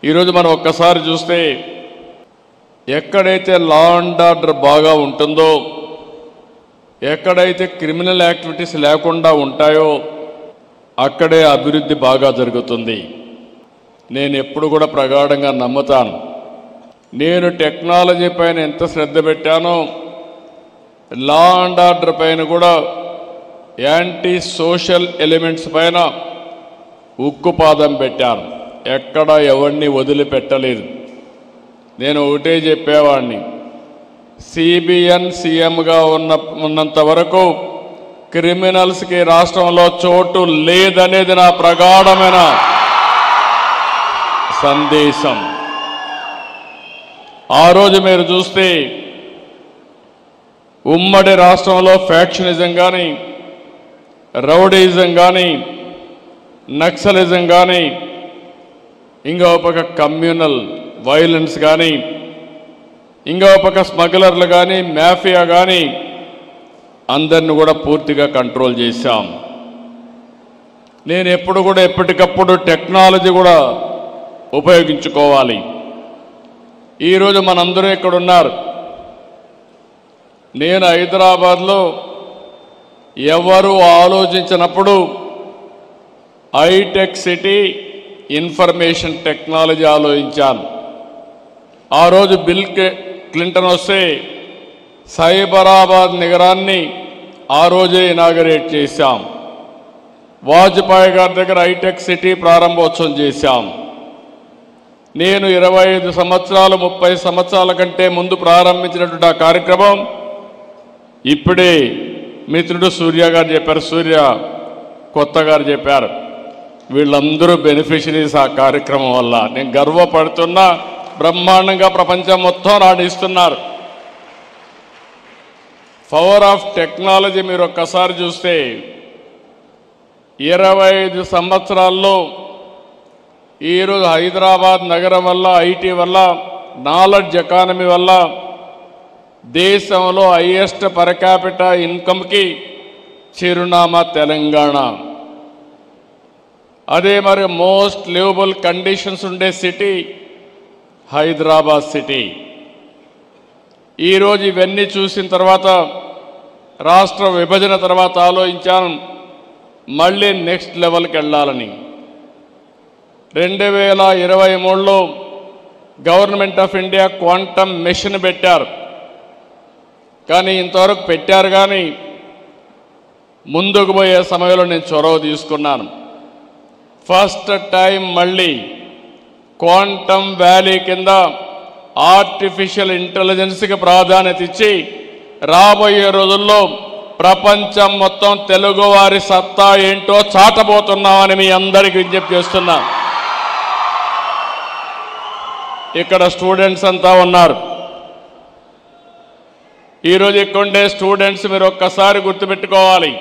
ఈరోజు మనం ఒక్కసారి చూస్తే ఎక్కడైతే లా అండ్ ఆర్డర్ బాగా ఉంటుందో, ఎక్కడైతే క్రిమినల్ యాక్టివిటీస్ లేకుండా ఉంటాయో అక్కడే అభివృద్ధి బాగా జరుగుతుంది. నేను ఎప్పుడు కూడా ప్రగాఢంగా నమ్ముతాను. నేను టెక్నాలజీ పైన ఎంత శ్రద్ధ పెట్టానో లా అండ్ ఆర్డర్ పైన కూడా యాంటీ సోషల్ ఎలిమెంట్స్ పైన ఉక్కుపాదం పెట్టాను. ఎక్కడ ఎవరిని వదిలిపెట్టలేదు. నేను ఒకటే చెప్పేవాడిని, సిబిఎన్ సీఎంగా ఉన్నంత వరకు క్రిమినల్స్కి రాష్ట్రంలో చోటు లేదనేది నా ప్రగాఢమైన సందేశం. ఆ రోజు మీరు చూస్తే ఉమ్మడి రాష్ట్రంలో ఫ్యాక్షనిజం కానీ, రౌడీజం కానీ, నక్సలిజం కానీ, ఇంకో పక్క కమ్యూనల్ వైలెన్స్ కానీ, ఇంకో పక్క స్మగ్లర్లు కానీ, మాఫియా కానీ అందరిని కూడా పూర్తిగా కంట్రోల్ చేశాం. నేను ఎప్పుడు కూడా ఎప్పటికప్పుడు టెక్నాలజీ కూడా ఉపయోగించుకోవాలి. ఈరోజు మనందరూ ఇక్కడ ఉన్నారు. నేను హైదరాబాద్లో ఎవరు ఆలోచించినప్పుడు హైటెక్ సిటీ ఇన్ఫర్మేషన్ టెక్నాలజీ ఆలోచించాను. ఆ రోజు బిల్ క్లింటన్ వస్తే సైబరాబాద్ నగరాన్ని ఆ రోజే ఇనాగరేట్ చేశాం. వాజ్పేయి గారి దగ్గర హైటెక్ సిటీ ప్రారంభోత్సవం చేశాం. నేను 25 సంవత్సరాలు 30 సంవత్సరాల కంటే ముందు ప్రారంభించినటువంటి ఆ కార్యక్రమం ఇప్పుడే మిత్రుడు సూర్య గారు చెప్పారు, సూర్య కొత్త గారు చెప్పారు. వీళ్ళందరూ బెనిఫిషరీస్ ఆ కార్యక్రమం వల్ల. నేను గర్వపడుతున్నా. బ్రహ్మాండంగా ప్రపంచం మొత్తం రాణిస్తున్నారు. పవర్ ఆఫ్ టెక్నాలజీ మీరు ఒక్కసారి చూస్తే 25 సంవత్సరాల్లో ఈరోజు హైదరాబాద్ నగరం వల్ల, ఐటీ వల్ల, నాలెడ్జ్ ఎకానమీ వల్ల దేశంలో హైయెస్ట్ పర్ క్యాపిటా ఇన్కమ్కి చిరునామా తెలంగాణ. అదే మరి మోస్ట్ లివబుల్ కండిషన్స్ ఉండే సిటీ హైదరాబాద్ సిటీ. ఈరోజు ఇవన్నీ చూసిన తర్వాత రాష్ట్ర విభజన తర్వాత ఆలోచించాను మళ్ళీ నెక్స్ట్ లెవెల్కి వెళ్ళాలని. 2023లో government of India quantum mission పెట్టారు. కానీ ఇంతవరకు పెట్టారు కానీ ముందుకు పోయే సమయంలో నేను చొరవ తీసుకున్నాను. ఫస్ట్ టైం మళ్ళీ క్వాంటమ్ వ్యాలీ కింద ఆర్టిఫిషియల్ ఇంటెలిజెన్స్కి ప్రాధాన్యత ఇచ్చి రాబోయే రోజుల్లో ప్రపంచం మొత్తం తెలుగువారి సత్తా ఏంటో చాటబోతున్నామని మీ అందరికీ విజ్ఞప్తి చేస్తున్నా. ఇక్కడ స్టూడెంట్స్ అంతా ఉన్నారు. ఈరోజు ఇక్కడ స్టూడెంట్స్ మీరు ఒక్కసారి గుర్తుపెట్టుకోవాలి.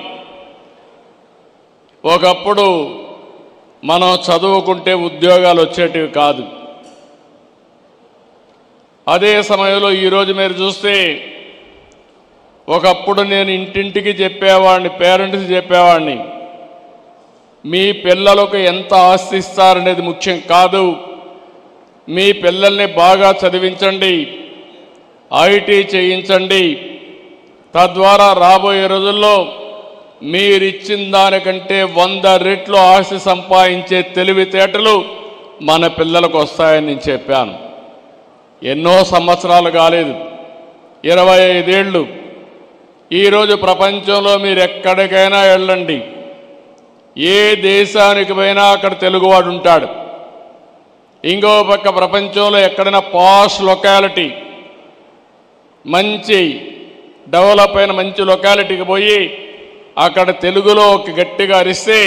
ఒకప్పుడు మనం చదువుకుంటే ఉద్యోగాలు వచ్చేటివి కాదు. అదే సమయంలో ఈరోజు మీరు చూస్తే ఒకప్పుడు నేను ఇంటింటికి చెప్పేవాడిని, పేరెంట్స్ చెప్పేవాడిని, మీ పిల్లలకు ఎంత ఆస్తి ఇస్తారనేది ముఖ్యం కాదు, మీ పిల్లల్ని బాగా చదివించండి, ఐటీ చేయించండి, తద్వారా రాబోయే రోజుల్లో మీరిచ్చిన దానికంటే 100 రెట్లు ఆస్తి సంపాదించే తెలివితేటలు మన పిల్లలకు వస్తాయని నేను చెప్పాను. ఎన్నో సంవత్సరాలు కాలేదు, 25 ఏళ్ళు. ఈరోజు ప్రపంచంలో మీరు ఎక్కడికైనా వెళ్ళండి, ఏ దేశానికి పోయినా అక్కడ తెలుగువాడు ఉంటాడు. ఇంకో పక్క ప్రపంచంలో ఎక్కడైనా పాష్ లొకాలిటీ, మంచి డెవలప్ అయిన మంచి లొకాలిటీకి పోయి అక్కడ తెలుగులో ఒక గట్టిగా అరిస్తే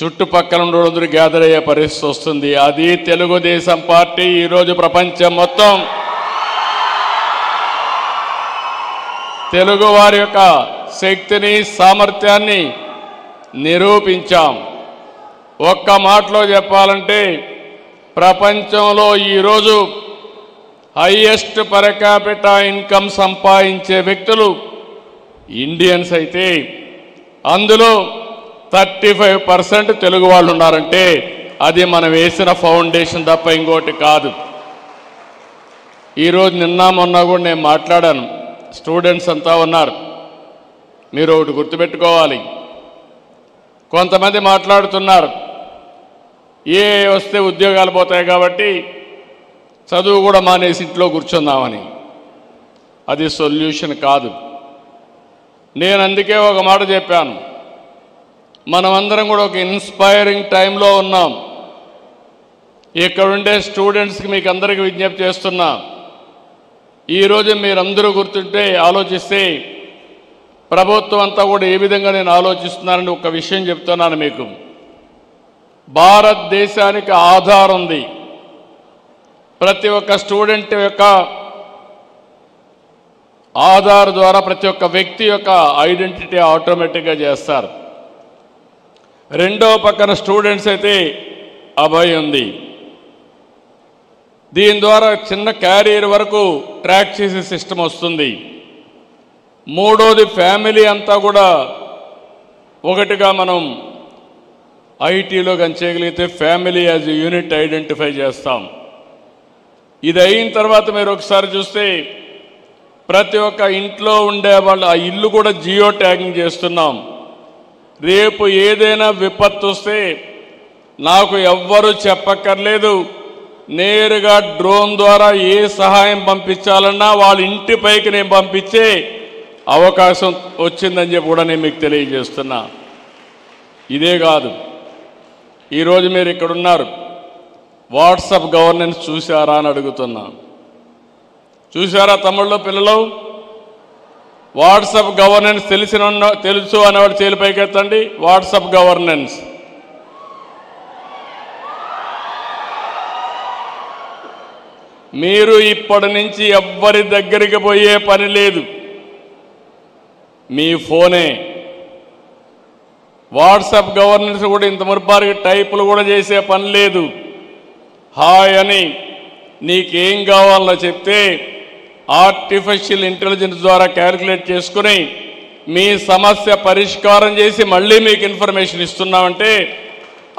చుట్టుపక్కల ఉండేందరూ గ్యాదర్ అయ్యే పరిస్థితి వస్తుంది. అది తెలుగుదేశం పార్టీ ఈరోజు ప్రపంచం మొత్తం తెలుగు వారి యొక్క శక్తిని, సామర్థ్యాన్ని నిరూపించాం. ఒక్క మాటలో చెప్పాలంటే ప్రపంచంలో ఈరోజు హైయెస్ట్ పర్ క్యాపిటా ఇన్కమ్ సంపాదించే వ్యక్తులు ఇండియన్స్ అయితే అందులో 35% తెలుగు వాళ్ళు ఉన్నారంటే అది మనం వేసిన ఫౌండేషన్ తప్ప ఇంకోటి కాదు. ఈరోజు నిన్న మొన్న కూడా నేను మాట్లాడాను, స్టూడెంట్స్ అంతా ఉన్నారు. మీరు ఒకటి గుర్తుపెట్టుకోవాలి, కొంతమంది మాట్లాడుతున్నారు ఏ వస్తే ఉద్యోగాలు పోతాయి కాబట్టి చదువు కూడా మానేసి ఇంట్లో కూర్చుందామని. అది సొల్యూషన్ కాదు. నేను అందుకే ఒక మాట చెప్పాను, మనమందరం కూడా ఒక ఇన్స్పైరింగ్ టైంలో ఉన్నాం. ఇక్కడుండే స్టూడెంట్స్కి మీకు అందరికీ విజ్ఞప్తి చేస్తున్నా, ఈరోజు మీరందరూ గుర్తుంటే ఆలోచిస్తే ప్రభుత్వం అంతా కూడా ఏ విధంగా నేను ఆలోచిస్తున్నానని ఒక విషయం చెప్తున్నాను మీకు. భారతదేశానికి ఆధార్ ఉంది. ప్రతి ఒక్క స్టూడెంట్ యొక్క ఆధార్ ద్వారా ప్రతి ఒక్క వ్యక్తి యొక్క ఐడెంటిటీ ఆటోమేటిక్గా చేస్తారు. రెండో పక్కన స్టూడెంట్స్ అయితే అభయ్ ఉంది. దీని ద్వారా చిన్న క్యారియర్ వరకు ట్రాక్ చేసే సిస్టమ్ వస్తుంది. మూడోది ఫ్యామిలీ అంతా కూడా ఒకటిగా మనం ఐటీలో కానీ చేయగలిగితే family as a unit identify చేస్తాం. ఇది అయిన తర్వాత మీరు ఒకసారి చూస్తే ప్రతి ఒక్క ఇంట్లో ఉండే వాళ్ళు ఆ ఇల్లు కూడా జియో ట్యాగింగ్ చేస్తున్నాం. రేపు ఏదైనా విపత్తు వస్తే నాకు ఎవ్వరూ చెప్పక్కర్లేదు, నేరుగా డ్రోన్ ద్వారా ఏ సహాయం పంపించాలన్నా వాళ్ళ ఇంటిపైకి నేను పంపించే అవకాశం వచ్చిందని చెప్పి కూడా నేను మీకు తెలియజేస్తున్నా. ఇదే కాదు, ఈరోజు మీరు ఇక్కడ ఉన్నారు, వాట్సాప్ గవర్నెన్స్ చూసారా అని అడుగుతున్నా. చూసారా తమ్ముళ్ళు పిల్లలు? వాట్సాప్ గవర్నెన్స్ తెలుసు అనేవాడు చేలిపైకి ఎత్తండి. వాట్సాప్ గవర్నెన్స్ మీరు ఇప్పటి నుంచి ఎవ్వరి దగ్గరికి పోయే పని లేదు, మీ ఫోనే. వాట్సాప్ గవర్నెన్స్ కూడా ఇంత మురిపారికి టైపులు కూడా చేసే పని లేదు. హాయ్ అని నీకేం కావాలో చెప్తే ఆర్టిఫిషియల్ ఇంటెలిజెన్స్ ద్వారా క్యాలిక్యులేట్ చేసుకుని మీ సమస్య పరిష్కారం చేసి మళ్ళీ మీకు ఇన్ఫర్మేషన్ ఇస్తున్నామంటే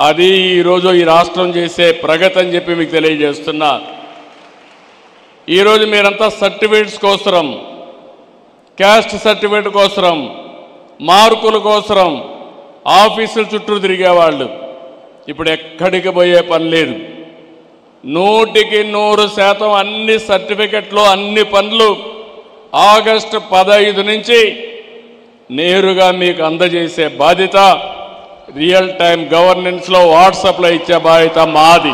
అది ఈరోజు ఈ రాష్ట్రం చేసే ప్రగతి అని చెప్పి మీకు తెలియజేస్తున్నా. ఈరోజు మీరంతా సర్టిఫికేట్స్ కోసరం, క్యాస్ట్ సర్టిఫికేట్ కోసరం, మార్కుల కోసరం ఆఫీసుల చుట్టూ తిరిగేవాళ్ళు. ఇప్పుడు ఎక్కడికి పోయే పని లేదు. 100% అన్ని సర్టిఫికెట్లు అన్ని పనులు ఆగస్టు 15 నుంచి నేరుగా మీకు అందజేసే బాధ్యత రియల్ టైం గవర్నెన్స్లో వాట్సాప్లో ఇచ్చే బాధ్యత మాది.